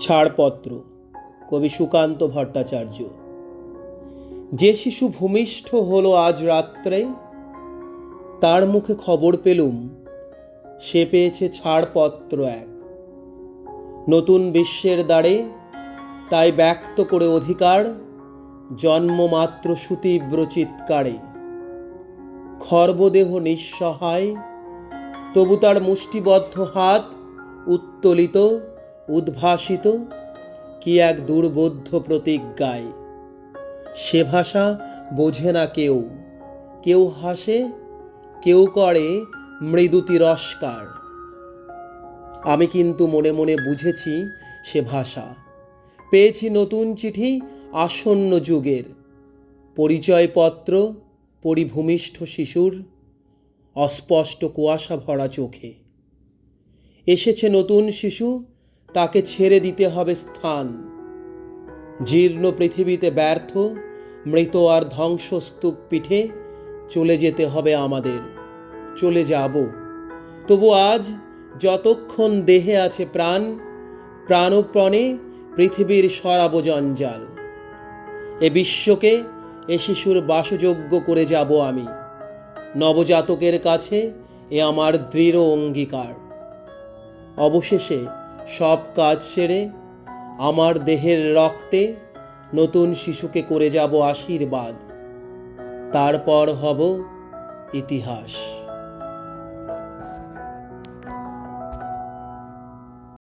ছাড়পত্র, কবি সুকান্ত ভট্টাচার্য। যে শিশু ভূমিষ্ঠ হলো আজ রাত্রে, তার মুখে খবর পেলুম সে পেয়েছে ছাড়পত্র এক। নতুন বিশ্বের দ্বারে তাই ব্যক্ত করে অধিকার, জন্মমাত্র সুতীব্র চিৎকারে। খর্বদেহ নিঃসহায়, তবু তার মুষ্টিবদ্ধ হাত উত্তোলিত, উদ্ভাসিত কি এক দুর্বোধ্য প্রতিজ্ঞায়। সে ভাষা বোঝে না কেউ, কেউ হাসে, কেউ করে মৃদু তিরস্কার। আমি কিন্তু মনে মনে বুঝেছি সে ভাষা। পেয়েছি নতুন চিঠি আসন্ন যুগের, পরিচয়পত্র পরিভূমিষ্ঠ শিশুর, অস্পষ্ট কুয়াশা ভরা চোখে। এসেছে নতুন শিশু, তাকে ছেড়ে দিতে হবে স্থান। জীর্ণ পৃথিবীতে ব্যর্থ, মৃত আর ধ্বংসস্তূপ পিঠে চলে যেতে হবে আমাদের, চলে যাব। তবু আজ যতক্ষণ দেহে আছে প্রাণ, প্রাণপ্রণে পৃথিবীর সরাব জঞ্জাল। এ বিশ্বকে এ শিশুর বাসযোগ্য করে যাব আমি। নবজাতকের কাছে এ আমার দৃঢ় অঙ্গীকার। অবশেষে সব কাজ সেরে আমার দেহের রক্তে নতুন শিশুকে করে যাব আশীর্বাদ। তারপর হব ইতিহাস।